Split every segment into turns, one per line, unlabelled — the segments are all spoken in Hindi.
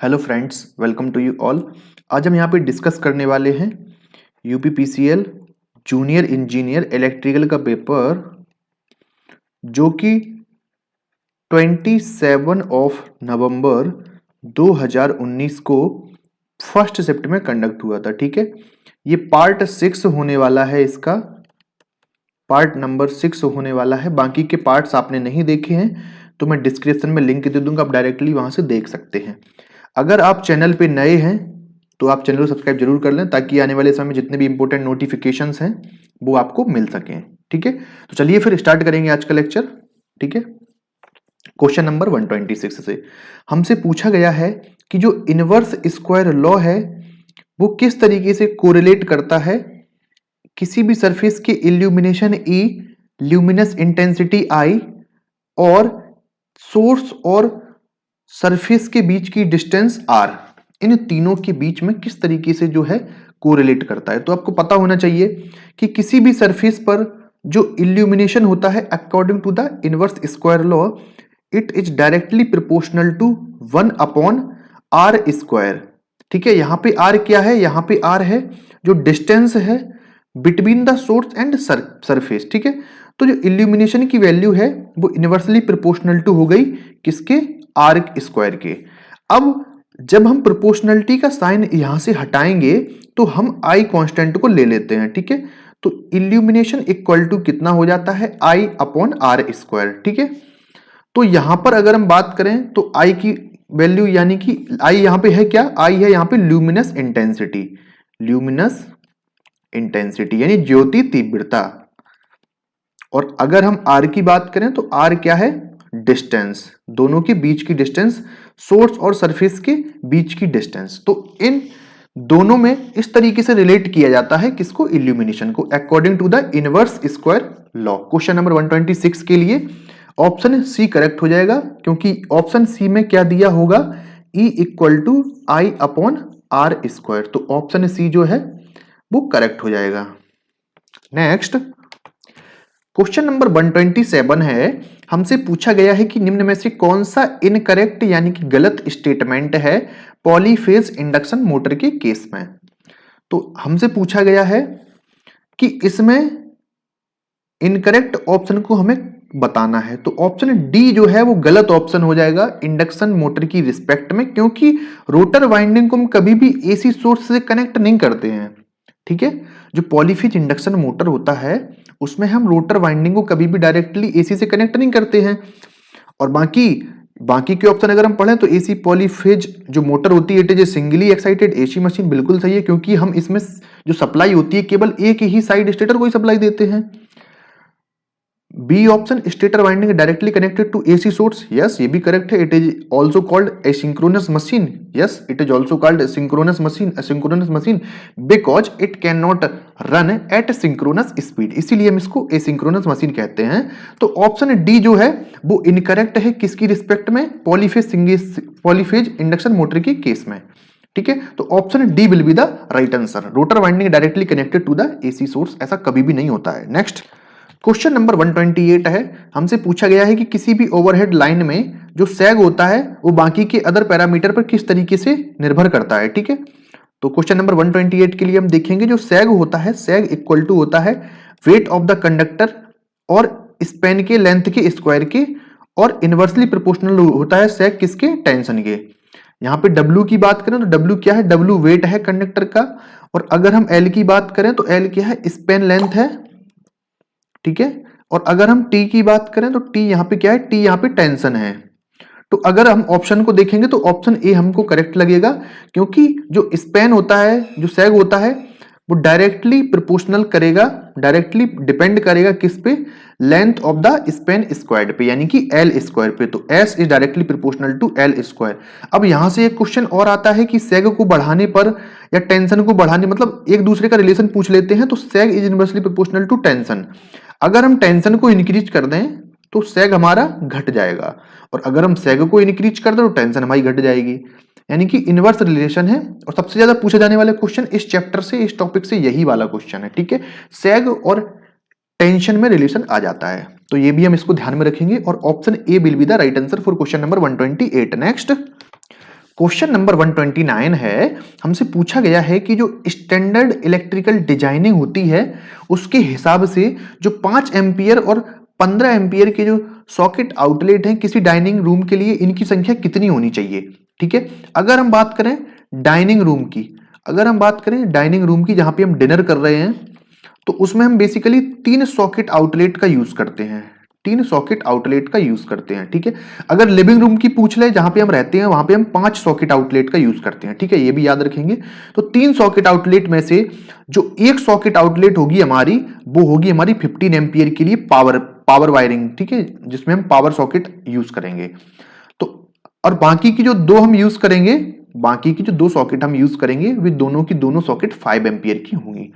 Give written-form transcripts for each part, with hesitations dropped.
Hello friends, welcome to you all. आज हम यहाँ पे डिस्कस करने वाले हैं यूपीपीसीएल जूनियर इंजीनियर इलेक्ट्रिकल का पेपर जो कि 27 ऑफ नवंबर 2019 को फर्स्ट शिफ्ट में कंडक्ट हुआ था। ठीक है, ये पार्ट 6 होने वाला है, इसका पार्ट नंबर 6 होने वाला है। बाकी के पार्ट्स आपने नहीं देखे हैं तो मैं डिस्क्रिप्शन में लिंक दे दूंगा, आप डायरेक्टली वहां से देख सकते हैं। अगर आप चैनल पे नए हैं तो आप चैनल को सब्सक्राइब जरूर कर लें ताकि आने वाले समय में जितने भी इंपॉर्टेंट नोटिफिकेशंस हैं वो आपको मिल सकें। ठीक है, तो चलिए फिर स्टार्ट करेंगे आज का लेक्चर। ठीक है, क्वेश्चन नंबर 126 से हमसे पूछा गया है कि जो इनवर्स स्क्वायर लॉ है वो किस तरीके से कोरिलेट करता है किसी भी सरफेस के illumination E, luminous intensity I और सोर्स और सरफेस के बीच की डिस्टेंस आर, इन तीनों के बीच में किस तरीके से जो है कोरिलेट करता है। तो आपको पता होना चाहिए कि किसी भी सरफेस पर जो इल्यूमिनेशन होता है according to the inverse square law it is directly proportional to 1/r²। ठीक है, यहां पे r क्या है, यहां पे r है जो डिस्टेंस है between the source and surface. ठीक है, तो जो इल्यूमिनेशन की वैल्यू है वो इनवर्सली प्रोपोर्शनल टू हो गई किसके, आर स्क्वायर के। अब जब हम प्रोपोर्शनलिटी का साइन यहां से हटाएंगे तो हम आई कांस्टेंट को ले लेते हैं। ठीक है, तो इल्यूमिनेशन इक्वल टू कितना हो जाता है, I/r²। ठीक है, तो यहां पर अगर हम बात करें तो आई की वैल्यू यानी कि आई यहां पे है क्या, आई है यहां पे ल्यूमिनस इंटेंसिटी, ल्यूमिनस इंटेंसिटी यानी ज्योति तीव्रता। और अगर हम आर की बात करें तो आर क्या है, डिस्टेंस, दोनों के बीच की डिस्टेंस, सोर्स और सरफेस के बीच की डिस्टेंस। तो इन दोनों में इस तरीके से रिलेट किया जाता है किसको, इल्यूमिनेशन को, according to the inverse square law. Question number 126 के लिए ऑप्शन सी करेक्ट हो जाएगा क्योंकि ऑप्शन सी में क्या दिया होगा, E = I/r²। तो ऑप्शन सी जो है वो करेक्ट हो जाएगा। नेक्स्ट क्वेश्चन नंबर 127 है, हमसे पूछा गया है कि निम्न में से कौन सा इनकरेक्ट यानी कि गलत स्टेटमेंट है पॉलीफेज इंडक्शन मोटर के केस में। तो हमसे पूछा गया है कि इसमें इनकरेक्ट ऑप्शन को हमें बताना है। तो ऑप्शन डी जो है वो गलत ऑप्शन हो जाएगा इंडक्शन मोटर की रिस्पेक्ट में, क्योंकि रोटर वाइंडिंग को हम कभी भी एसी सोर्स से कनेक्ट नहीं करते हैं। ठीक है, जो पॉलीफेज इंडक्शन मोटर होता है उसमें हम रोटर वाइंडिंग को कभी भी डायरेक्टली एसी से कनेक्ट नहीं करते हैं। और बाकी के ऑप्शन अगर हम पढ़ें तो एसी पॉलीफेज जो मोटर होती है it is a singly excited AC machine, बिल्कुल सही है क्योंकि हम इसमें जो सप्लाई होती है केवल एक ही साइड स्टेटर को ही सप्लाई देते हैं। B option, stator winding directly connected to AC source, yes ये भी करेक्ट है। It is also called asynchronous machine, yes it is also called synchronous machine because it can not run at synchronous speed, इसीलिए हम इसको एसिंक्रोनस मशीन कहते हैं। तो ऑप्शन डी जो है वो इनकरेक्ट है किसकी रिस्पेक्ट में, पॉलीफेज इंडक्शन मोटर के केस में। ठीक है, तो option D will be the right answer. Rotor winding directly connected to the AC source, ऐसा कभी भी नहीं होता है। नेक्स्ट क्वेश्चन नंबर 128 है, हमसे पूछा गया है कि किसी भी ओवरहेड लाइन में जो सैग होता है वो बाकी के अदर पैरामीटर पर किस तरीके से निर्भर करता है। ठीक है, तो क्वेश्चन नंबर 128 के लिए हम देखेंगे जो सैग होता है, सैग इक्वल टू होता है वेट ऑफ द कंडक्टर और स्पैन के लेंथ के स्क्वायर के, और इनवर्सली प्रोपोर्शनल होता है सैग किसके, टेंशन के। यहाँ पे W की बात करें तो W क्या है, W वेट है कंडक्टर का, और अगर हम L की बात करें तो L क्या है, स्पैन लेंथ है। ठीक है, और अगर हम T की बात करें तो T यहाँ पे क्या है, T यहाँ पे टेंशन है। तो अगर हम ऑप्शन को देखेंगे तो ऑप्शन ए हमको करेक्ट लगेगा क्योंकि जो स्पैन होता है, जो सैग होता है वो डायरेक्टली प्रोपोर्शनल करेगा, डायरेक्टली डिपेंड करेगा किस पे, length of the span squared पे यानी कि एल स्क्वायर पे। तो S is directly proportional to L square. अब यहां से एक क्वेश्चन और आता है कि सैग को बढ़ाने पर या टेंशन को बढ़ाने, मतलब एक दूसरे का रिलेशन पूछ लेते हैं, तो sag is inversely proportional to tension. अगर हम टेंशन को इंक्रीज कर दें तो सैग हमारा घट जाएगा, और अगर हम सैग को इंक्रीज कर दें तो टेंशन हमारी घट जाएगी, यानी कि इनवर्स रिलेशन है। और सबसे ज्यादा पूछे जाने वाले क्वेश्चन इस चैप्टर से, इस टॉपिक से यही वाला क्वेश्चन है। ठीक है, सैग और टेंशन में रिलेशन आ जाता है, तो ये भी हम इसको ध्यान में रखेंगे और option A will be the right answer for question number 128। Next question number 129 है, हमसे पूछा गया है कि जो स्टैंडर्ड इलेक्ट्रिकल डिजाइनिंग होती है उसके हिसाब से जो 5 एम्पियर और 15 एम्पियर के जो सॉकेट आउटलेट हैं किसी डाइनिंग रूम के लिए, इनकी संख्या कितनी होनी चाहिए। ठीक है, अगर हम बात करें डाइनिंग रूम की, जहां पे हम डिनर कर रहे हैं, तो उसमें हम बेसिकली 3 सॉकेट आउटलेट का यूज करते हैं। ठीक है, अगर लिविंग रूम की पूछ ले जहां पे हम रहते हैं, वहां पे हम 5 सॉकेट आउटलेट का यूज करते हैं। ठीक है, ये भी याद रखेंगे। तो 3 सॉकेट आउटलेट में से जो एक सॉकेट आउटलेट होगी हमारी, वो होगी हमारी 15 एम्पियर के लिए पावर वायरिंग। ठीक है, जिसमें हम पावर सॉकेट यूज करेंगे। तो और बाकी की जो दो सॉकेट हम यूज करेंगे, वे दोनों की दोनों सॉकेट 5 एम्पियर की होंगी,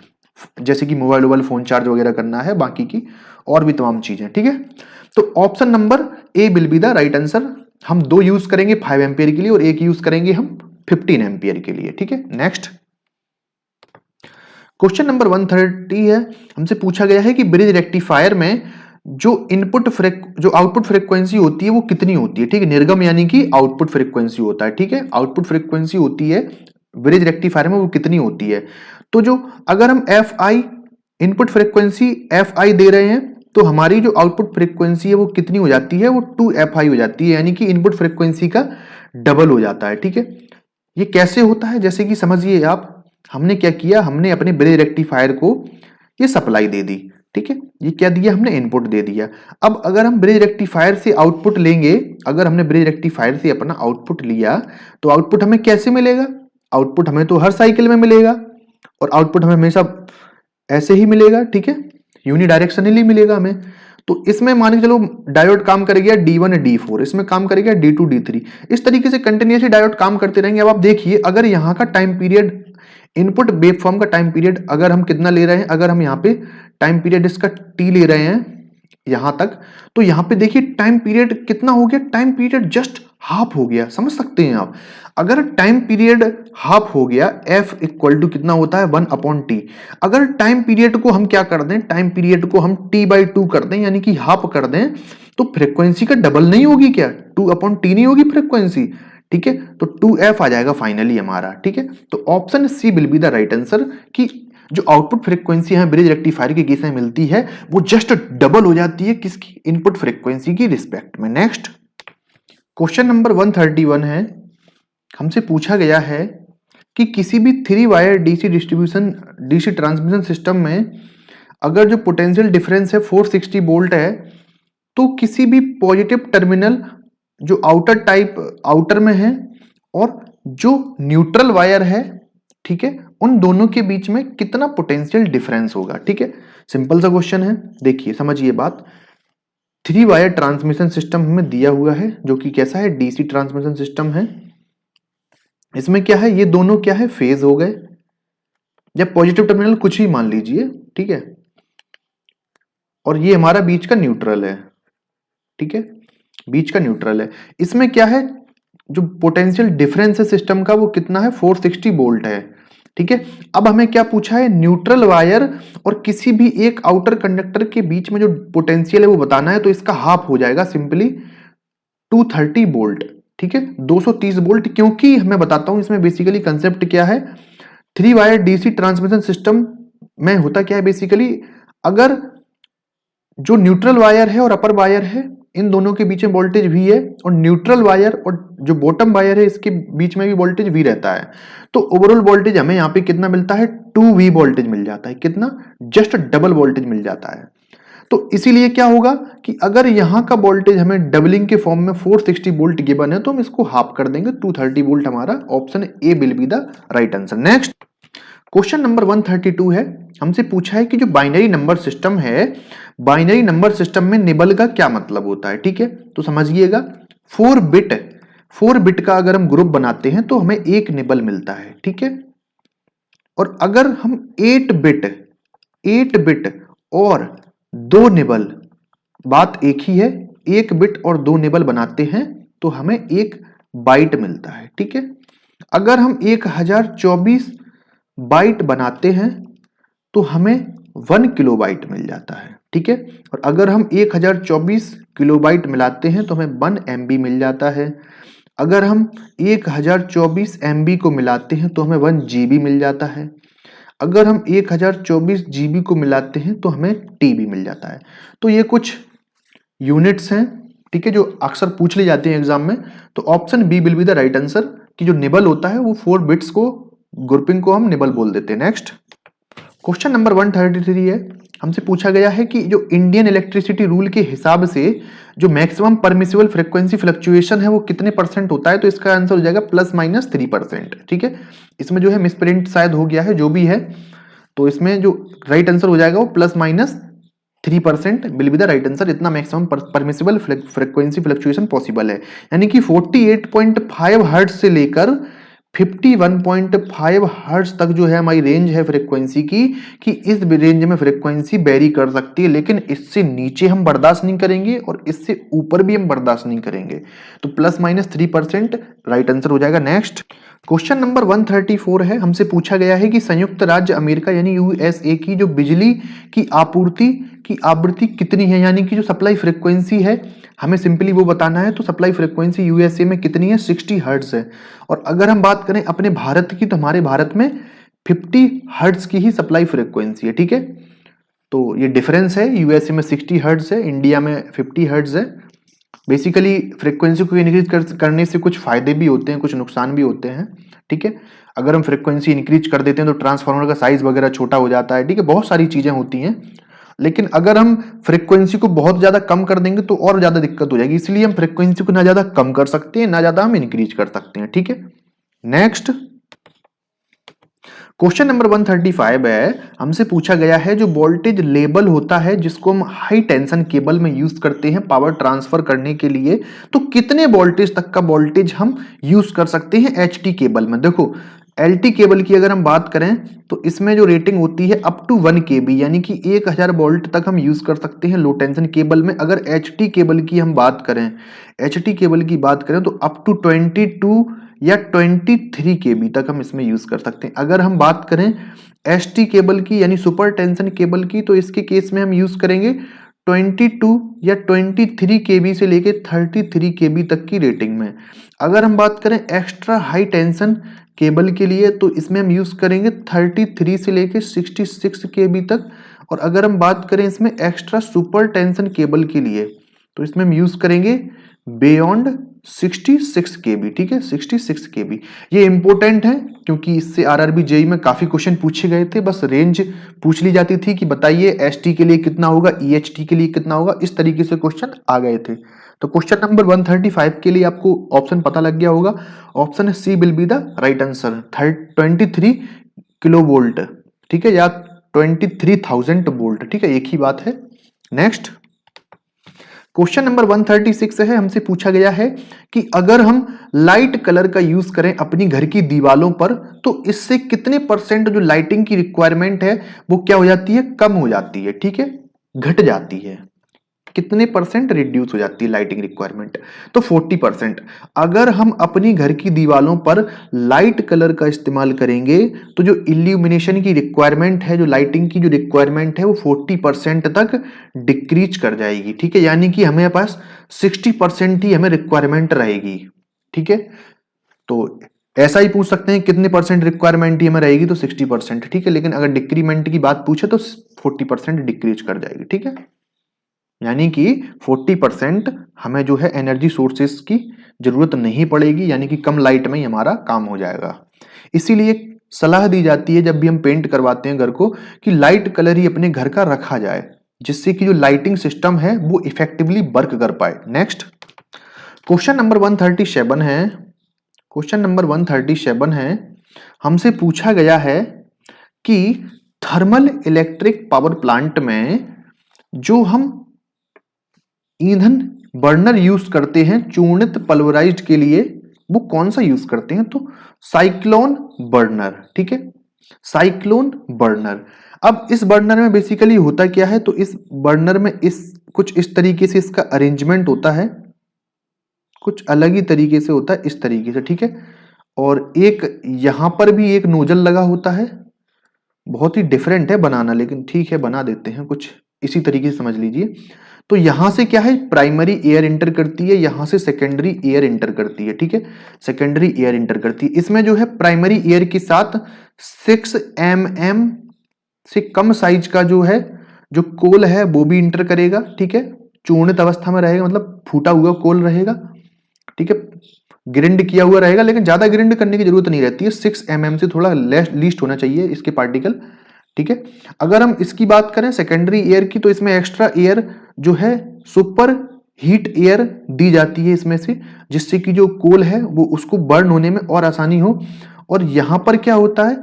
जैसे कि मोबाइल फोन चार्ज वगैरह करना है, बाकी की और भी तमाम चीजें। ठीक है, तो option number A will be the right answer. हम 2 यूज करेंगे 5 एम्पियर के लिए और एक यूज करेंगे हम 15 एम्पियर के लिए। ठीक है, नेक्स्ट क्वेश्चन नंबर 130 है, हमसे पूछा गया है कि ब्रिज रेक्टिफायर में जो आउटपुट फ्रीक्वेंसी होती है वो कितनी होती है। ठीक है, निर्गम यानी कि आउटपुट फ्रीक्वेंसी होता है। ठीक है, आउटपुट फ्रीक्वेंसी होती है ब्रिज रेक्टिफायर में, वो कितनी होती है। तो जो अगर हम Fi इनपुट फ्रीक्वेंसी Fi दे रहे हैं, तो हमारी जो आउटपुट फ्रीक्वेंसी है वो कितनी हो जाती है, वो 2Fi हो जाती है, यानी कि इनपुट फ्रीक्वेंसी का डबल हो जाता है। ठीक है, ये कैसे होता है, जैसे कि समझिए आप, हमने क्या किया, हमने अपने ब्रिज रेक्टिफायर को ये सप्लाई दे दी। ठीक है, ये क्या दिया, हमने इनपुट दे दिया। अब अगर हम ब्रिज रेक्टिफायर से आउटपुट लेंगे, अगर हमने ब्रिज रेक्टिफायर से अपना आउटपुट लिया, तो आउटपुट हमें कैसे मिलेगा, आउटपुट हमें तो हर साइकिल में मिलेगा, और आउटपुट हमें हमेशा ऐसे ही मिलेगा। ठीक है, यूनिडायरेक्शनली मिलेगा हमें। तो इसमें मान के चलो डायोड काम करेगा D1 D4, इसमें काम करेगा D2 D3, इस तरीके से कंटिन्यूसली डायोड काम करते रहेंगे। अब आप देखिए, अगर यहाँ का टाइम पीरियड, इनपुट वेवफॉर्म का टाइम पीरियड अगर हम कितना ले रहे हैं, अगर हम यहाँ पे टाइम पीरियड इसका T ले रहे हैं यहां तक, तो यहां पे देखिए टाइम पीरियड कितना हो गया, टाइम पीरियड जस्ट हाफ हो गया। समझ सकते हैं आप, अगर टाइम पीरियड हाफ हो गया, F इक्वल टू कितना होता है 1/T। अगर टाइम पीरियड को हम क्या कर दें, टाइम पीरियड को हम T/2 कर दें, यानी कि हाफ कर दें, तो फ्रीक्वेंसी का डबल नहीं होगी क्या, 2/T नहीं होगी फ्रीक्वेंसी। ठीक है, तो 2F आ जाएगा फाइनली हमारा। ठीक है, तो option C will be the right answer, कि जो आउटपुट फ्रीक्वेंसी है ब्रिज रेक्टिफायर के केस में मिलती है, वो जस्ट डबल हो जाती है किसकी, इनपुट फ्रीक्वेंसी की रिस्पेक्ट में। नेक्स्ट क्वेश्चन नंबर 131 है, हमसे पूछा गया है कि किसी भी 3 वायर डीसी ट्रांसमिशन सिस्टम में अगर जो पोटेंशियल डिफरेंस है 460 वोल्ट है, तो किसी भी पॉजिटिव टर्मिनल जो आउटर में है और जो न्यूट्रल वायर है, ठीक है, उन दोनों के बीच में कितना पोटेंशियल डिफरेंस होगा। ठीक है, सिंपल सा क्वेश्चन है, देखिए समझिए बात। 3 वायर ट्रांसमिशन सिस्टम हमें दिया हुआ है, जो कि कैसा है, डीसी ट्रांसमिशन सिस्टम है। इसमें क्या है, ये दोनों क्या है, फेज हो गए, या पॉजिटिव टर्मिनल कुछ ही मान लीजिए। ठीक है, और ये हमारा बीच का न्यूट्रल है। ठीक है, बीच का न्यूट्रल है। इसमें क्या है, जो पोटेंशियल डिफरेंस है सिस्टम का, वो कितना है, 460 वोल्ट है। ठीक है, अब हमें क्या पूछा है, न्यूट्रल वायर और किसी भी एक आउटर कंडक्टर के बीच में जो पोटेंशियल है वो बताना है। तो इसका हाफ हो जाएगा सिंपली 230 वोल्ट। ठीक है, 230 वोल्ट, क्योंकि मैं बताता हूं इसमें बेसिकली कंसेप्ट क्या है। 3 वायर डीसी ट्रांसमिशन सिस्टम में होता क्या है, बेसिकली अगर जो न्यूट्रल वायर है और अपर वायर है, इन दोनों के बीच में वोल्टेज V है, और न्यूट्रल वायर और जो बॉटम वायर है इसके बीच में भी वोल्टेज V रहता है। तो ओवरऑल वोल्टेज हमें यहाँ पे कितना मिलता है, 2V वोल्टेज मिल जाता है। कितना, जस्ट डबल वोल्टेज मिल जाता है। तो इसीलिए क्या होगा कि अगर यहाँ का वोल्टेज हमें डबलिंग के फॉर्म में 460 वोल्ट गिवन है, तो हम इसको हाफ कर देंगे, 230 वोल्ट हमारा option A will be the right answer. Next question number 132 है, हमसे पूछा है कि जो बाइनरी नंबर सिस्टम है, बाइनरी नंबर सिस्टम में निबल का क्या मतलब होता है। ठीक है, तो समझिएगा, 4 बिट का अगर हम ग्रुप बनाते हैं तो हमें एक निबल मिलता है। ठीक है, और अगर हम 8 बिट और 2 निबल, बात एक ही है, 1 बिट और 2 निबल बनाते हैं तो हमें 1 बाइट मिलता है। ठीक है, अगर हम 1024 बाइट बनाते हैं तो हमें 1 किलोबाइट मिल जाता है। ठीक है, और अगर हम 1024 किलोबाइट मिलाते हैं तो हमें 1 MB मिल जाता है। अगर हम 1024 MB को मिलाते हैं तो हमें 1 GB मिल जाता है। अगर हम 1024 GB को मिलाते हैं तो हमें TB मिल जाता है। तो ये कुछ यूनिट्स हैं, ठीक है, जो अक्सर पूछ ली जाती हैं एग्जाम में। तो option B will be the right answer, कि जो निबल होता है वो 4 बिट्स को ग्रुपिंग को हम निबल बोल देते हैं। नेक्स्ट क्वेश्चन नंबर 133 है, हमसे पूछा गया है कि जो इंडियन इलेक्ट्रिसिटी रूल के हिसाब से जो मैक्सिमम परमिसिबल फ्रीक्वेंसी फ्लक्चुएशन है वो कितने % होता है। तो इसका आंसर हो जाएगा ±3%, ठीक है। इसमें जो है मिसप्रिंट शायद हो गया है, जो भी है, तो इसमें जो राइट आंसर हो जाएगा वो ±3% will be the right answer. इतना maximum permissible frequency fluctuation possible है, यानी कि 48.5 हर्ट्ज से लेकर 51.5 हर्ट्ज तक जो है हमारी रेंज है फ्रीक्वेंसी की, कि इस रेंज में फ्रीक्वेंसी वेरी कर सकती है, लेकिन इससे नीचे हम बर्दाश्त नहीं करेंगे और इससे ऊपर भी हम बर्दाश्त नहीं करेंगे। तो ±3% राइट आंसर हो जाएगा। नेक्स्ट क्वेश्चन नंबर 134 है, हमसे पूछा गया है कि संयुक्त राज्य अमेरिका यानी यूएसए की जो बिजली की आपूर्ति की आवृत्ति कितनी है, यानी कि जो सप्लाई फ्रीक्वेंसी है, हमें सिंपली वो बताना है। तो सप्लाई फ्रीक्वेंसी यूएसए में कितनी है, 60 हर्ट्ज है। और अगर हम बात करें अपने भारत की, तो हमारे भारत में 50 हर्ट्ज की ही सप्लाई फ्रीक्वेंसी है, ठीक है। तो ये डिफरेंस है, यूएसए में 60 हर्ट्ज है, इंडिया में 50 हर्ट्ज है। बेसिकली फ्रीक्वेंसी को इंक्रीज करने से कुछ फायदे भी होते हैं, कुछ नुकसान भी होते हैं, ठीक है। अगर हम फ्रीक्वेंसी इंक्रीज कर देते हैं तो ट्रांसफार्मर का साइज वगैरह छोटा हो जाता है, ठीक है, बहुत सारी चीजें होती हैं। लेकिन अगर हम फ्रीक्वेंसी को बहुत ज्यादा कम कर देंगे तो और ज्यादा दिक्कत हो जाएगी, इसलिए हम फ्रीक्वेंसी को ना ज्यादा कम कर सकते हैं ना ज्यादा हम इंक्रीज कर सकते हैं, ठीक है। नेक्स्ट क्वेश्चन नंबर 135 है, हमसे पूछा गया है जो वोल्टेज लेवल होता है जिसको हम हाई टेंशन केबल में यूज करते हैं पावर ट्रांसफर करने के लिए, तो कितने वोल्टेज तक का वोल्टेज हम यूज कर सकते हैं एचटी केबल में। देखो एलटी केबल की अगर हम बात करें तो इसमें जो रेटिंग होती है अप टू 1 kV, यानी कि 1000 वोल्ट तक हम यूज कर सकते हैं लो टेंशन केबल में। अगर एचटी केबल की हम बात करें, एचटी केबल की बात करें तो अप टू 22 या 23 kV तक हम इसमें यूज कर सकते हैं। अगर हम बात करें एसटी केबल की यानी सुपर टेंशन केबल की, तो इसके केस में हम यूज करेंगे 22 या 23 kV से लेके 33 kV तक की रेटिंग में। अगर हम बात करें एक्स्ट्रा हाई टेंशन केबल के लिए तो इसमें हम यूज करेंगे 33 से लेके 66 kV तक। और अगर हम बात करें इसमें एक्स्ट्रा सुपर टेंशन केबल के लिए तो इसमें हम यूज करेंगे बियॉन्ड 66 kV, ठीक है, 66 kV। ये इंपॉर्टेंट है क्योंकि इससे आरआरबी जेई में काफी क्वेश्चन पूछे गए थे। बस रेंज पूछ ली जाती थी कि बताइए एसटी के लिए कितना होगा, ईएचटी के लिए कितना होगा, इस तरीके से क्वेश्चन आ गए थे। तो क्वेश्चन नंबर 135 के लिए आपको ऑप्शन पता लग गया होगा, option C will be the right answer, 23 kilo volt, ठीक है, या 23,000 वोल्ट, ठीक है, एक ही बात है। नेक्स्ट क्वेश्चन नंबर 136 है, हमसे पूछा गया है कि अगर हम लाइट कलर का यूज करें अपनी घर की दीवालों पर तो इससे कितने % जो लाइटिंग की रिक्वायरमेंट है वो क्या हो जाती है, कम हो जाती है, ठीक है, घट जाती है। कितने % रिड्यूस हो जाती है लाइटिंग रिक्वायरमेंट, तो 40%। अगर हम अपनी घर की दीवालों पर लाइट कलर का इस्तेमाल करेंगे तो जो इल्यूमिनेशन की रिक्वायरमेंट है, जो लाइटिंग की जो रिक्वायरमेंट है वो 40% तक डिक्रीज कर जाएगी, ठीक है, यानी कि हमें पास 60% ही हमें रिक्वायरमेंट रहेगी, ठीक है। तो ऐसा ही पूछ सकते हैं कितने % रिक्वायरमेंट ही हमें रहेगी, तो 60%, ठीक है, लेकिन अगर डिक्रीमेंट की बात पूछे तो 40% डिक्रीज कर जाएगी, ठीक है, यानी कि 40% हमें जो है एनर्जी सोर्सेस की जरूरत नहीं पड़ेगी, यानी कि कम लाइट में ही हमारा काम हो जाएगा। इसीलिए सलाह दी जाती है जब भी हम पेंट करवाते हैं घर को कि लाइट कलर ही अपने घर का रखा जाए, जिससे कि जो लाइटिंग सिस्टम है वो इफेक्टिवली वर्क कर पाए। नेक्स्ट क्वेश्चन नंबर 137 है, क्वेश्चन नंबर 137 है, हमसे पूछा गया है कि थर्मल इलेक्ट्रिक पावर प्लांट में जो हम ईंधन बर्नर यूज करते हैं चूर्णित पल्वराइज्ड के लिए, वो कौन सा यूज करते हैं, तो साइक्लोन बर्नर, ठीक है, साइक्लोन बर्नर। अब इस बर्नर में बेसिकली होता क्या है, तो इस बर्नर में कुछ इस तरीके से इसका अरेंजमेंट होता है, कुछ अलग ही तरीके से होता है, इस तरीके से, ठीक है, और एक यहां पर भी एक नोजल लगा होता है, बहुत ही डिफरेंट है बनाना, लेकिन ठीक है बना देते हैं, कुछ इसी तरीके से समझ लीजिए। तो यहां से क्या है, प्राइमरी एयर इंटर करती है, यहां से सेकेंडरी एयर इंटर करती है, ठीक है, सेकेंडरी एयर इंटर करती है। इसमें जो है प्राइमरी एयर के साथ 6 mm से कम साइज का जो है जो कोल है वो भी इंटर करेगा, ठीक है, चूर्णित अवस्था में रहेगा, मतलब फूटा हुआ कोल रहेगा, ठीक है, ग्रिंड किया हुआ रहेगा, लेकिन ज्यादा ग्रिंड करने की जरूरत नहीं रहती है, 6 mm से थोड़ा लीस्ट होना चाहिए इसके पार्टिकल, ठीक है। अगर हम इसकी बात करें सेकेंडरी एयर की, तो इसमें एक्स्ट्रा एयर जो है सुपर हीट एयर दी जाती है इसमें से, जिससे कि जो कोल है वो उसको बर्न होने में और आसानी हो। और यहां पर क्या होता है,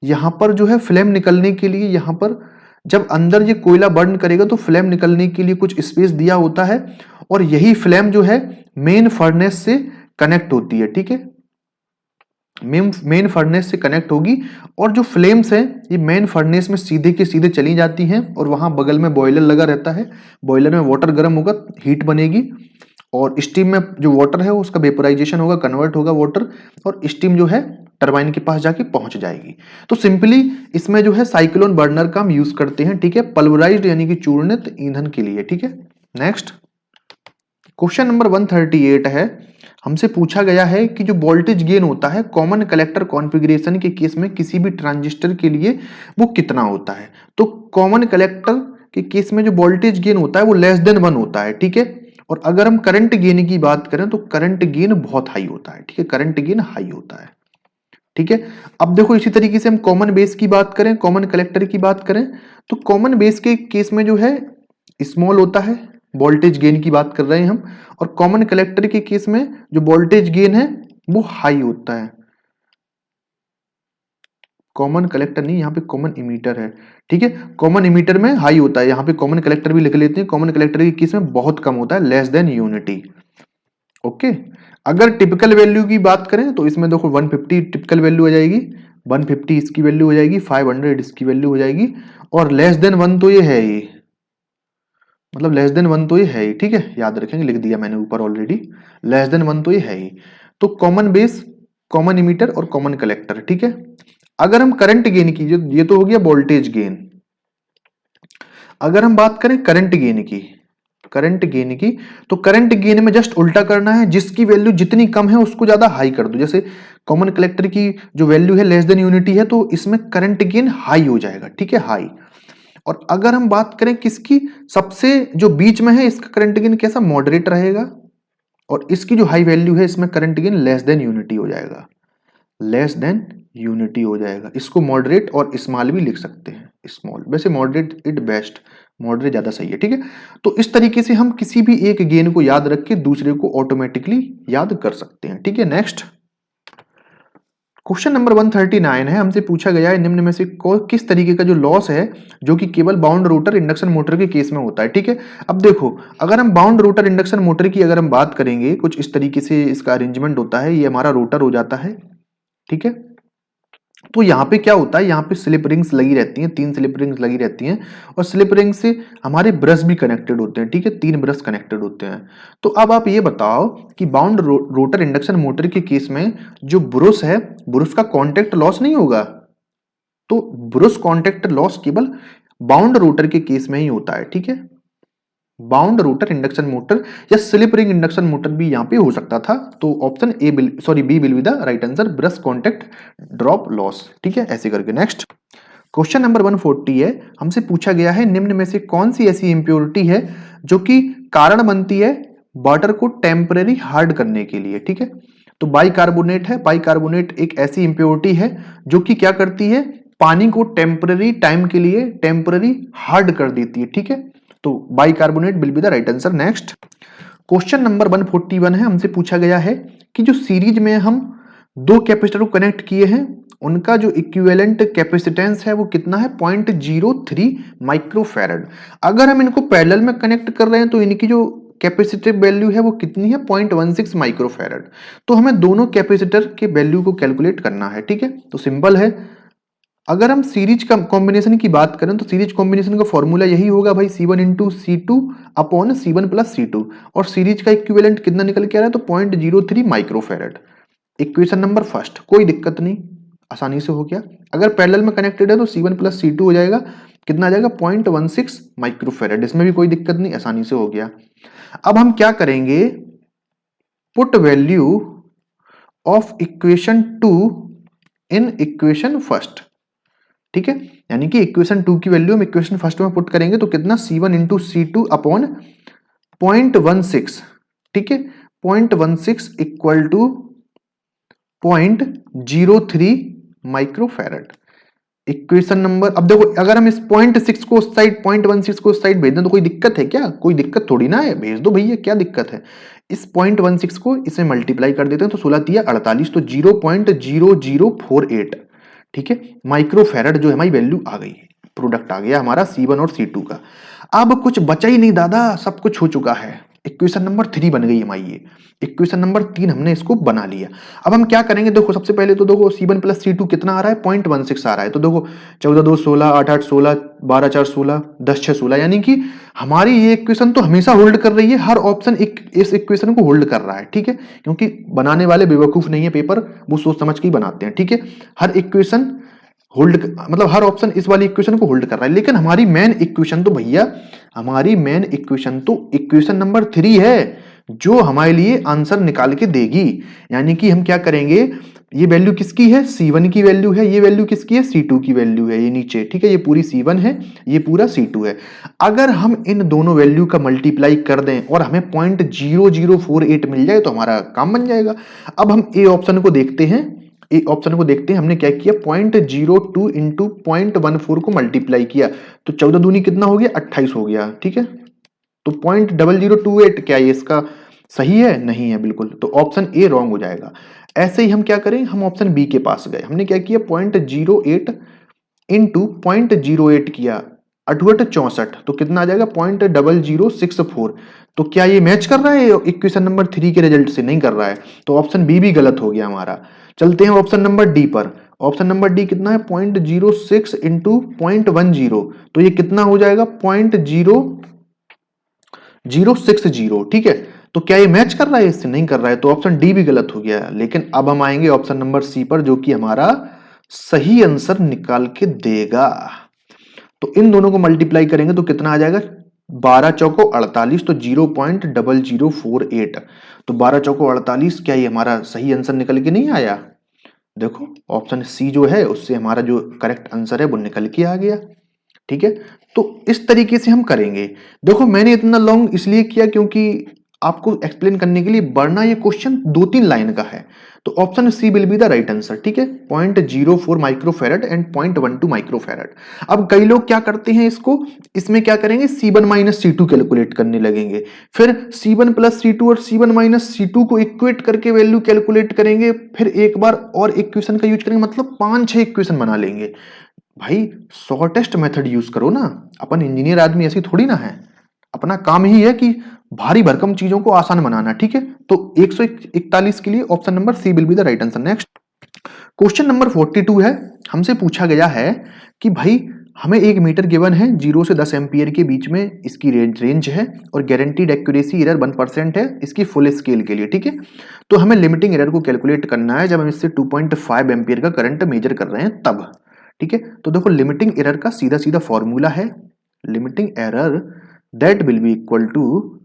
यहां पर जो है फ्लेम निकलने के लिए, यहां पर जब अंदर ये कोयला बर्न करेगा तो फ्लेम निकलने के लिए कुछ स्पेस दिया होता है, और यही फ्लेम जो है मेन फर्नेस से कनेक्ट होती है, ठीक है, मेन फर्नेस से कनेक्ट होगी, और जो फ्लेम्स हैं ये मेन फर्नेस में सीधे के सीधे चली जाती हैं, और वहां बगल में बॉयलर लगा रहता है, बॉयलर में वाटर गर्म होगा, हीट बनेगी, और स्टीम में जो वाटर है उसका वेपोराइजेशन होगा, कन्वर्ट होगा वाटर, और स्टीम जो है टरबाइन के पास जाके पहुंच जाएगी। तो सिंपली इसमें जो है साइक्लोन बर्नर का हम यूज करते हैं, ठीक है, पल्वराइज्ड यानी कि चूर्णित ईंधन के लिए, ठीक है। नेक्स्ट क्वेश्चन नंबर 138 है, हमसे पूछा गया है कि जो वोल्टेज गेन होता है कॉमन कलेक्टर कॉन्फ़िगरेशन के केस में किसी भी ट्रांजिस्टर के लिए वो कितना होता है। तो कॉमन कलेक्टर के केस में जो वोल्टेज गेन होता है वो लेस देन 1 होता है, ठीक है। और अगर हम करंट गेन की बात करें तो करंट गेन बहुत हाई होता है, ठीक है, करंट गेन हाई होता है, ठीक है। अब देखो इसी तरीके से हम कॉमन बेस की बात करें, कॉमन कलेक्टर की बात करें, तो कॉमन बेस के केस में जो है स्मॉल होता है, वोल्टेज गेन की बात कर रहे हैं हम, और कॉमन कलेक्टर के केस में जो वोल्टेज गेन है वो हाई होता है। कॉमन कलेक्टर नहीं, यहाँ पे कॉमन इमीटर है, ठीक है, कॉमन इमीटर में हाई होता है, यहाँ पे कॉमन कलेक्टर भी लिख लेते हैं, कॉमन कलेक्टर के केस में बहुत कम होता है, लेस देन यूनिटी, ओके। अगर टिपिकल वैल्यू की बात करें तो इसमें देखो 150 टिपिकल वैल्यू हो जाएगी, 150 इसकी वैल्यू हो जाएगी, 500 इसकी वैल्यू हो जाएगी, और लेस देन 1 तो ये है ही, मतलब लेस देन 1 तो ये है ही, ठीक है, याद रखेंगे, लिख दिया मैंने ऊपर ऑलरेडी, लेस देन 1 तो ये है ही। तो कॉमन बेस, कॉमन इमीटर और कॉमन कलेक्टर, ठीक है। अगर हम करंट गेन की, ये तो हो गया वोल्टेज गेन, अगर हम बात करें करंट गेन की, करंट गेन की, तो करंट गेन में जस्ट उल्टा करना है, जिसकी वैल्यू जितनी कम है उसको ज्यादा हाई कर दो। जैसे कॉमन कलेक्टर की जो वैल्यू है लेस देन यूनिटी है, तो इसमें करंट गेन हाई हो जाएगा, ठीक है, हाई। और अगर हम बात करें किसकी, सबसे जो बीच में है इसका करंट गेन कैसा, मॉडरेट रहेगा, और इसकी जो हाई वैल्यू है इसमें current gain less than unity हो जाएगा, लेस देन यूनिटी हो जाएगा। इसको मॉडरेट और स्मॉल भी लिख सकते हैं, स्मॉल, वैसे मॉडरेट इट बेस्ट, मॉडरेट ज्यादा सही है, ठीक है। तो इस तरीके से हम किसी भी एक गेन को याद रख के दूसरे को ऑटोमेटिकली याद कर सकते हैं, ठीक है। नेक्स्ट क्वेश्चन नंबर 139 है, हमसे पूछा गया है निम्न में से किस तरीके का जो लॉस है जो कि केवल बाउंड रोटर इंडक्शन मोटर के केस में होता है, ठीक है। अब देखो अगर हम बाउंड रोटर इंडक्शन मोटर की अगर हम बात करेंगे, कुछ इस तरीके से इसका अरेंजमेंट होता है, ये हमारा रोटर हो जाता है, ठीक है। तो यहाँ पे क्या होता है, यहाँ पे स्लिप रिंग्स लगी रहती हैं, 3 स्लिप रिंग्स लगी रहती हैं, और स्लिप रिंग से हमारे ब्रश भी कनेक्टेड होते हैं, ठीक है, 3 ब्रश कनेक्टेड होते हैं। तो अब आप ये बताओ कि बाउंड रोटर इंडक्शन मोटर के केस में जो ब्रश है, ब्रश का कॉन्टेक्ट लॉस नहीं होगा, तो ब्रश कॉन्टेक्ट लॉस केवल बाउंड रोटर के केस में ही होता है, ठीक है। बाउंड रोटर इंडक्शन मोटर या स्लिप रिंग इंडक्शन मोटर भी यहां पे हो सकता था, तो option B will be the right answer, brush contact drop loss, ठीक है, ऐसे करके। नेक्स्ट क्वेश्चन नंबर 140 है, हमसे पूछा गया है निम्न में से कौन सी ऐसी इंप्योरिटी है जो कि कारण बनती है वाटर को टेम्परेरी हार्ड करने के लिए, ठीक है। तो बाइकार्बोनेट है, बाइकार्बोनेट एक ऐसी इंप्योरिटी है जो कि क्या करती है, पानी को टेम्परेरी टाइम के लिए टेम्परेरी हार्ड कर देती है, ठीक है। तो bicarbonate will be the right answer. Next question number 141 है, हमसे पूछा गया है कि जो सीरीज में हम 2 कैपेसिटर को कनेक्ट किए हैं उनका जो इक्विवेलेंट कैपेसिटेंस है वो कितना है, 0.03 माइक्रोफैरड। अगर हम इनको पैरेलल में कनेक्ट कर रहे हैं तो इनकी जो कैपेसिटिव वैल्यू है वो कितनी है, 0.16 माइक्रोफैरड। तो हमें दोनों कैपेसिटर के वैल्यू को कैलकुलेट करना है, ठीक है। तो सिंपल है, अगर हम सीरीज का कॉम्बिनेशन की बात करें तो सीरीज कॉम्बिनेशन का फॉर्मूला यही होगा भाई, C1 into C2 upon C1 plus C2, और सीरीज का इक्विवेलेंट कितना निकल के आ रहा है, तो 0.03 माइक्रोफैरड। इक्वेशन नंबर फर्स्ट, कोई दिक्कत नहीं, आसानी से हो गया। अगर पैरेलल में कनेक्टेड है तो C1 प्लस C2 हो जाएगा, कितना आ जाएगा 0.16 माइक्रोफेरेड। इसमें भी कोई दिक्कत नहीं, आसानी से हो गया। अब हम क्या करेंगे, put value of equation 2 in equation first, ठीक है, यानी कि इक्वेशन 2 की वैल्यू हम इक्वेशन फर्स्ट में पुट करेंगे तो कितना C1 इंटू C2 अपॉन 0.16, ठीक है, 0.16 equal to 0.03 microfarad. Equation number, अब देखो अगर हम इस 0.6 को उस साइड 0.16 को उस साइड भेज दें तो कोई दिक्कत है क्या? कोई दिक्कत थोड़ी ना है, भेज दो भैया, क्या दिक्कत है। इस 0.16 को इसमें मल्टीप्लाई कर देते हैं तो 16 तिया 48, तो 0.0048, ठीक है, माइक्रोफैरड जो हमारी वैल्यू आ गई, प्रोडक्ट आ गया हमारा C1 और C2 का। अब कुछ बचा ही नहीं दादा, सब कुछ हो चुका है। इक्वेशन नंबर 3 बन गई हमारी ये, इक्वेशन नंबर 3 हमने इसको बना लिया। अब हम क्या करेंगे, देखो सबसे पहले तो देखो C1 प्लस C2 कितना आ रहा है, 0.16 आ रहा है, तो देखो 14 2 16, 8 8 16, 12 4 16, 10 6 16, यानी कि हमारी ये इक्वेशन तो हमेशा होल्ड कर रही है, हर ऑप्शन इस इक्वेशन को होल्ड कर रहा है, ठीक है, क्योंकि बनाने वाले बेवकूफ नहीं है पेपर, वो सोच समझ के ही बनाते हैं, ठीक है। हर इक्वेशन होल्ड, मतलब हर ऑप्शन इस वाली इक्वेशन को होल्ड कर रहा है, लेकिन हमारी मेन इक्वेशन तो भैया, हमारी मेन इक्वेशन तो इक्वेशन नंबर 3 है, जो हमारे लिए आंसर निकाल के देगी। यानी कि हम क्या करेंगे, ये वैल्यू किसकी है, C1 की वैल्यू है, ये वैल्यू किसकी है, C2 की वैल्यू है, ये नीचे, ठीक है, ये पूरी C1 है, ये पूरा C2 है। अगर हम इन दोनों वैल्यू का मल्टीप्लाई कर दें और हमें 0.0048 मिल जाए तो हमारा काम बन जाएगा। अब हम ए ऑप्शन को देखते हैं, ए ऑप्शन को देखते हैं, हमने क्या किया, 0.02 इंटू 0.14 को मल्टीप्लाई किया तो 14 दूनी कितना हो गया, 28 हो गया, ठीक है। तो 0.0028 क्या ये इसका सही है, नहीं है बिल्कुल, तो ऑप्शन ए रॉन्ग हो जाएगा। ऐसे ही हम क्या करें, हम ऑप्शन बी के पास गए, हमने क्या किया 0.08 इंटू 0.08 किया, 88 64, तो कितना आ जाएगा 0.0064। तो क्या ये मैच कर रहा है इक्वेशन नंबर 3 के रिजल्ट से, नहीं कर रहा है, तो ऑप्शन बी भी गलत हो गया हमारा। चलते हैं ऑप्शन नंबर डी पर, ऑप्शन नंबर डी कितना है 0.06 इंटू 0.10, तो ये कितना हो जाएगा 0.0060, ठीक है। तो क्या ये मैच कर रहा है इससे, नहीं कर रहा है, तो ऑप्शन डी भी गलत हो गया। लेकिन अब हम आएंगे ऑप्शन नंबर सी पर, जो कि हमारा सही आंसर निकाल के देगा। तो इन दोनों को मल्टीप्लाई करेंगे तो कितना आ जाएगा, 12 चौको 48, तो 0.0048, तो 12 चौको 48, क्या ये हमारा सही आंसर निकल के नहीं आया? देखो ऑप्शन सी जो है उससे हमारा जो करेक्ट आंसर है वो निकल के आ गया, ठीक है। तो इस तरीके से हम करेंगे। देखो मैंने इतना लॉन्ग इसलिए किया क्योंकि आपको एक्सप्लेन करने के लिए, वरना ये क्वेश्चन 2-3 लाइन का है। तो option C will be the right answer, ठीक है, 0.04 माइक्रोफैरड एंड 0.12 माइक्रोफैरड। अब कई लोग क्या करते हैं इसको, इसमें क्या करेंगे, C1 माइनस C2 कैलकुलेट करने लगेंगे, फिर C1 प्लस C2 और C1 माइनस C2 को इक्वेट करके वैल्यू कैलकुलेट करेंगे, फिर एक बार और इक्वेशन का यूज करेंगे, मतलब 5-6 इक्वेशन बना लेंगे। भाई शॉर्टेस्ट मेथड यूज करो ना, अपन इंजीनियर आदमी ऐसी थोड़ी ना है, अपना काम ही है कि भारी भरकम चीजों को आसान बनाना, ठीक है। तो 141 के लिए option number C will be the right answer. Next question number 42 है, हमसे पूछा गया है कि भाई हमें 1 मीटर गिवन है, 0 से 10 एम्पियर के बीच में इसकी रेंज है और गारंटीड एक्यूरेसी एरर 1% है इसकी फुल स्केल के लिए, ठीक है। तो हमें लिमिटिंग एरर को कैलकुलेट करना है जब हम इससे 2.5 एम्पियर का करंट मेजर कर रहे हैं तब, ठीक है। तो देखो लिमिटिंग एरर का सीधा सीधा फॉर्मूला है, limiting error that will be equal to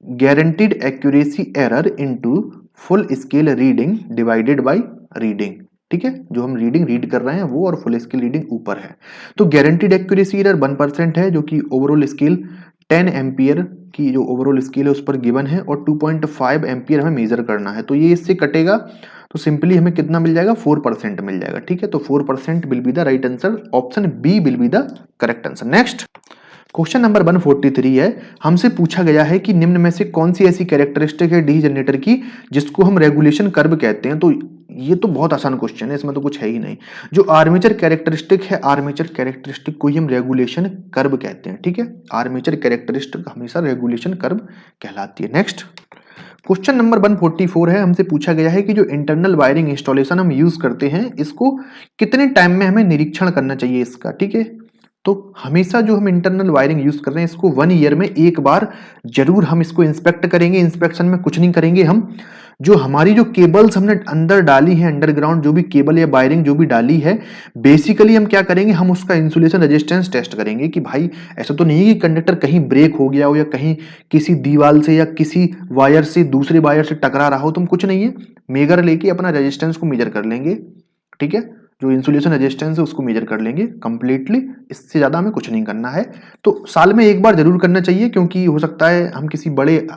guaranteed accuracy error into full scale reading divided by reading, ठीक है, जो हम रीडिंग रीड कर रहे हैं वो और फुल स्केल रीडिंग ऊपर है। तो गारंटीड एक्यूरेसी एरर 1% है, जो कि ओवरऑल स्केल 10 एम्पियर की जो ओवरऑल स्केल है उस पर गिवन है, और 2.5 एम्पियर हमें मेजर करना है, तो ये इससे कटेगा तो सिंपली हमें कितना मिल जाएगा, 4% मिल जाएगा, ठीक है। तो 4% will be the right answer, option B will be the correct answer. Next question number 143 है, हमसे पूछा गया है कि निम्न में से कौन सी ऐसी कैरेक्टरिस्टिक है डी जनरेटर की जिसको हम रेगुलेशन कर्व कहते हैं। तो ये तो बहुत आसान क्वेश्चन है, इसमें तो कुछ है ही नहीं। जो आर्मेचर कैरेक्टरिस्टिक है, आर्मेचर कैरेक्टरिस्टिक को ही हम रेगुलेशन कर्व कहते हैं, ठीक है। आर्मेचर कैरेक्टरिस्टिक हमेशा रेगुलेशन कर्व कहलाती है। नेक्स्ट क्वेश्चन नंबर 144 है, हमसे पूछा गया है कि जो इंटरनल वायरिंग इंस्टॉलेशन हम यूज करते हैं इसको कितने टाइम में हमें निरीक्षण करना चाहिए इसका, ठीक है। तो हमेशा जो हम इंटरनल वायरिंग यूज कर रहे हैं इसको 1 ईयर में एक बार जरूर हम इसको इंस्पेक्ट करेंगे। इंस्पेक्शन में कुछ नहीं करेंगे हम, जो हमारी जो केबल्स हमने अंदर डाली है, अंडरग्राउंड जो भी केबल या वायरिंग जो भी डाली है, बेसिकली हम क्या करेंगे, हम उसका इंसुलेशन रेजिस्टेंस टेस्ट करेंगे कि भाई ऐसा तो नहीं है कि कंडक्टर कहीं ब्रेक हो गया हो या कहीं किसी दीवार से या किसी वायर से दूसरे वायर से टकरा रहा हो, तो हम कुछ नहीं है, मेगर लेके अपना रेजिस्टेंस को मेजर कर लेंगे, ठीक है, जो इंसुलेशन रेजिस्टेंस है उसको मेजर कर लेंगे कंप्लीटली, इससे ज़्यादा हमें कुछ नहीं करना है। तो साल में एक बार जरूर करना चाहिए, क्योंकि हो सकता है हम किसी बड़े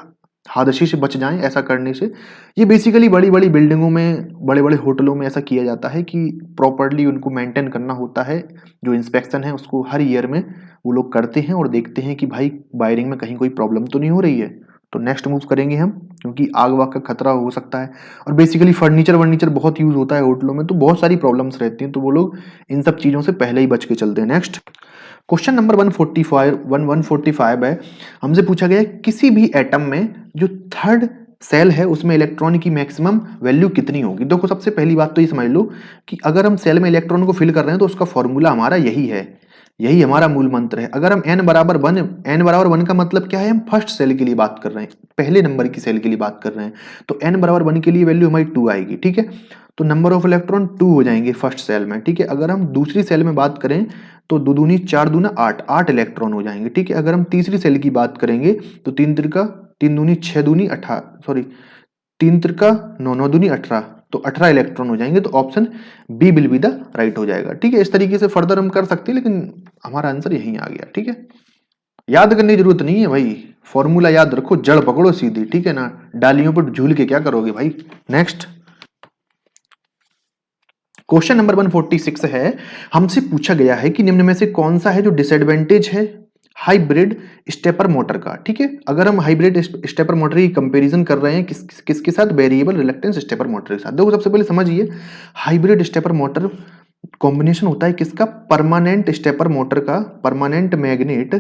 हादसे से बच जाएं ऐसा करने से। ये बेसिकली बड़ी बड़ी बिल्डिंगों में, बड़े बड़े होटलों में ऐसा किया जाता है कि प्रॉपरली उनको मेंटेन करना होता है, जो इंस्पेक्शन है उसको हर ईयर में वो लोग करते हैं और देखते हैं कि भाई वायरिंग में कहीं कोई प्रॉब्लम तो नहीं हो रही है। तो नेक्स्ट मूव करेंगे हम, क्योंकि आग वाग का खतरा हो सकता है, और बेसिकली फर्नीचर बहुत यूज होता है होटलों में, तो बहुत सारी प्रॉब्लम्स रहती हैं, तो वो लोग इन सब चीज़ों से पहले ही बच के चलते हैं। नेक्स्ट क्वेश्चन नंबर 145 है, हमसे पूछा गया है किसी भी एटम में जो थर्ड सेल है उसमें इलेक्ट्रॉन की मैक्सिमम वैल्यू कितनी होगी। देखो सबसे पहली बात तो ये समझ लो कि अगर हम सेल में इलेक्ट्रॉन को फिल कर रहे हैं तो उसका फॉर्मूला हमारा यही है, यही हमारा मूल मंत्र है। अगर हम n बराबर वन का मतलब क्या है, हम फर्स्ट सेल के लिए बात कर रहे हैं, पहले नंबर की सेल के लिए बात कर रहे हैं, तो n बराबर 1 के लिए वैल्यू हमारी 2 आएगी, ठीक है। तो नंबर ऑफ इलेक्ट्रॉन 2 हो जाएंगे फर्स्ट सेल में, ठीक है। अगर हम दूसरी सेल में बात करें तो 2 दूनी 4 दूना 8 इलेक्ट्रॉन हो जाएंगे, ठीक है। अगर हम तीसरी सेल की बात करेंगे तो 3 दूनी 6 दूनी 18, सॉरी 3 त्रिका 9 दूनी 18, तो 18 इलेक्ट्रॉन हो जाएंगे। तो option B will be the right हो जाएगा, ठीक है। इस तरीके से फर्दर हम कर सकते हैं, लेकिन हमारा आंसर यही आ गया, ठीक है। याद करने की जरूरत नहीं है भाई, फॉर्मूला याद रखो, जड़ पकड़ो सीधी, ठीक है ना, डालियों पर झूल के क्या करोगे भाई। नेक्स्ट क्वेश्चन नंबर 146 है, हमसे पूछा गया है कि निम्न में से कौन सा है जो डिसएडवांटेज है हाइब्रिड स्टेपर मोटर का, ठीक है। अगर हम हाइब्रिड स्टेपर मोटर की कंपैरिजन कर रहे हैं किसके साथ, वेरिएबल रिलक्टेंस स्टेपर मोटर के साथ। देखो सबसे पहले समझिए, हाइब्रिड स्टेपर मोटर कॉम्बिनेशन होता है किसका, परमानेंट स्टेपर मोटर का, परमानेंट मैग्नेट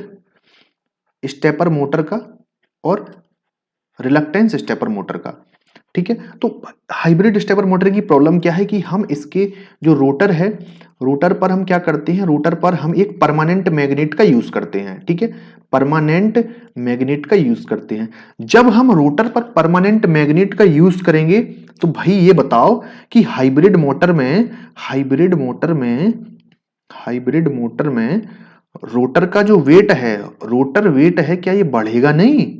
स्टेपर मोटर का और रिलक्टेंस स्टेपर मोटर का, ठीक है। तो हाइब्रिड स्टेपर मोटर की प्रॉब्लम क्या है कि हम इसके जो रोटर है, रोटर पर हम क्या करते हैं, रोटर पर हम एक परमानेंट मैग्नेट का यूज करते हैं, ठीक है, परमानेंट मैग्नेट का यूज करते हैं। जब हम रोटर पर परमानेंट मैग्नेट का यूज करेंगे तो भाई ये बताओ कि हाइब्रिड मोटर में रोटर का जो वेट है, रोटर वेट है, क्या ये बढ़ेगा नहीं।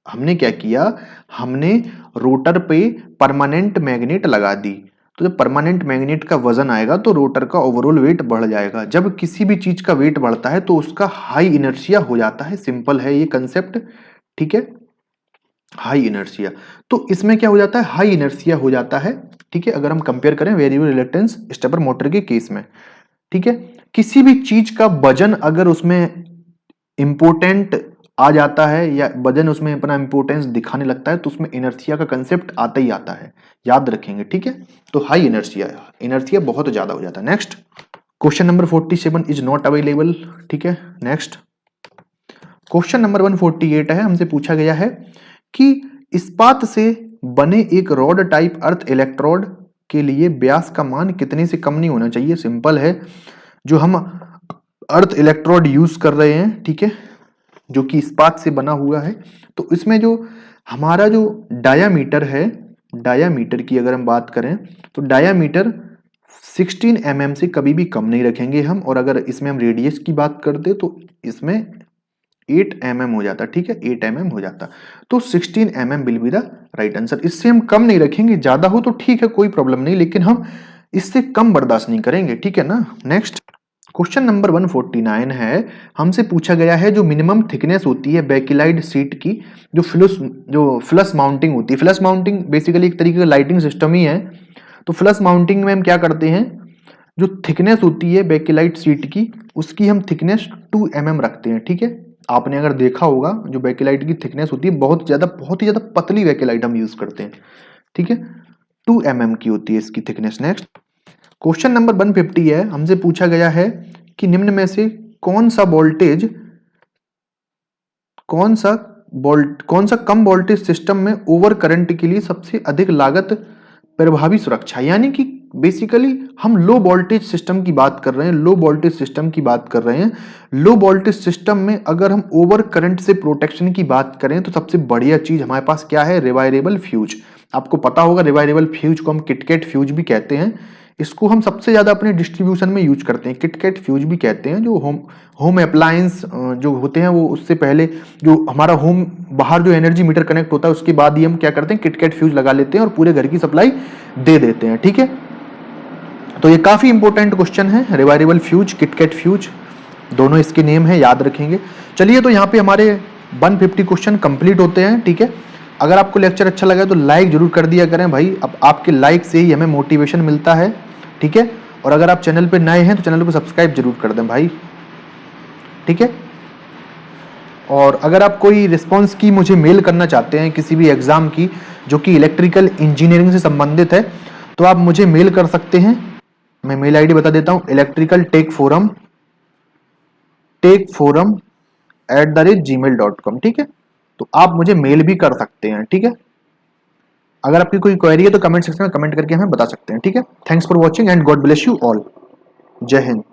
हमने क्या किया, हमने रोटर पे परमानेंट मैग्नेट लगा दी, तो जब परमानेंट मैग्नेट का वजन आएगा तो रोटर का ओवरऑल वेट बढ़ जाएगा। जब किसी भी चीज का वेट बढ़ता है तो उसका हाई इनर्शिया हो जाता है, सिंपल है ये कंसेप्ट, ठीक है, हाई इनर्शिया। तो इसमें क्या हो जाता है, हाई इनर्शिया हो जाता है, ठीक है, अगर हम कंपेयर करें वेरिएबल रिलक्टेंस स्टेपर मोटर के केस में, ठीक है। किसी भी चीज का वजन अगर उसमें इंपोर्टेंट आ जाता है या वजन उसमें अपना इंपोर्टेंस दिखाने लगता है तो उसमें इनर्शिया का कंसेप्ट आता ही आता है, याद रखेंगे, ठीक है। तो हाई इनर्शिया बहुत ज्यादा हो जाता है। Next question number 47 is not available, ठीक है। नेक्स्ट क्वेश्चन नंबर 148 है, हमसे पूछा गया है कि इस्पात से बने एक रॉड टाइप अर्थ इलेक्ट्रोड के लिए व्यास का मान कितने से कम नहीं होना चाहिए। सिंपल है, जो हम अर्थ इलेक्ट्रोड यूज कर रहे हैं, ठीक है, जो कि इस्पात से बना हुआ है, तो इसमें जो हमारा जो डायामीटर है, डायामीटर की अगर हम बात करें तो डायामीटर 16 mm से कभी भी कम नहीं रखेंगे हम, और अगर इसमें हम रेडियस की बात करते तो इसमें 8 mm हो जाता, ठीक है, 8 mm हो जाता, तो 16 mm will be the right answer. इससे हम कम नहीं रखेंगे, ज्यादा हो तो ठीक है कोई प्रॉब्लम नहीं, लेकिन हम इससे कम बर्दाश्त नहीं करेंगे, ठीक है ना। नेक्स्ट क्वेश्चन नंबर 149 है, हमसे पूछा गया है जो मिनिमम थिकनेस होती है बेकिलाइट शीट की, जो फ्लश माउंटिंग होती है, फ्लश माउंटिंग बेसिकली एक तरीके का लाइटिंग सिस्टम ही है। तो फ्लश माउंटिंग में हम क्या करते हैं, जो थिकनेस होती है बेकिलाइट शीट की उसकी हम थिकनेस 2 mm रखते हैं, ठीक है। आपने अगर देखा होगा जो बेकिलाइट की थिकनेस होती है बहुत ही ज्यादा पतली बेकिलाइट हम यूज करते हैं, ठीक है, 2 mm की होती है इसकी थिकनेस। नेक्स्ट क्वेश्चन नंबर 150 है, हमसे पूछा गया है कि निम्न में से कौन सा कम वोल्टेज सिस्टम में ओवर करंट के लिए सबसे अधिक लागत प्रभावी सुरक्षा, यानी कि बेसिकली हम लो वोल्टेज सिस्टम की बात कर रहे हैं, लो वोल्टेज सिस्टम में अगर हम ओवर करंट से प्रोटेक्शन की बात करें तो सबसे बढ़िया चीज हमारे पास क्या है, रिवायरेबल फ्यूज। आपको पता होगा रिवाइवेबल फ्यूज को हम किटकैट फ्यूज भी कहते हैं। इसको हम सबसे ज़्यादा अपने डिस्ट्रीब्यूशन में यूज करते हैं, किटकैट फ्यूज भी कहते हैं। जो होम अप्लायंस जो होते हैं वो उससे पहले जो हमारा होम बाहर जो एनर्जी मीटर कनेक्ट होता है उसके बाद ही हम क्या करते हैं, किटकैट फ्यूज लगा लेते हैं और पूरे घर की सप्लाई दे देते हैं। ठीक है, तो ये काफ़ी इंपॉर्टेंट क्वेश्चन है, रिवाइवेबल फ्यूज, किटकैट फ्यूज, दोनों इसके नेम है, याद रखेंगे। चलिए, तो यहाँ पे हमारे 150 क्वेश्चन कंप्लीट होते हैं। ठीक है, अगर आपको लेक्चर अच्छा लगा तो लाइक जरूर कर दिया करें भाई, अब आपके लाइक से ही हमें मोटिवेशन मिलता है। ठीक है, और अगर आप चैनल पे नए हैं तो चैनल को सब्सक्राइब जरूर कर दें भाई। ठीक है, और अगर आप कोई रिस्पॉन्स की मुझे मेल करना चाहते हैं किसी भी एग्जाम की जो कि इलेक्ट्रिकल इंजीनियरिंग से संबंधित है, तो आप मुझे मेल कर सकते हैं। मैं मेल आईडी बता देता हूं, electricaltechforum@gmail.com। ठीक है, तो आप मुझे मेल भी कर सकते हैं। ठीक है, अगर आपकी कोई क्वेरी है तो कमेंट सेक्शन में कमेंट करके हमें बता सकते हैं। ठीक है, thanks for watching and God bless you all. जय हिंद।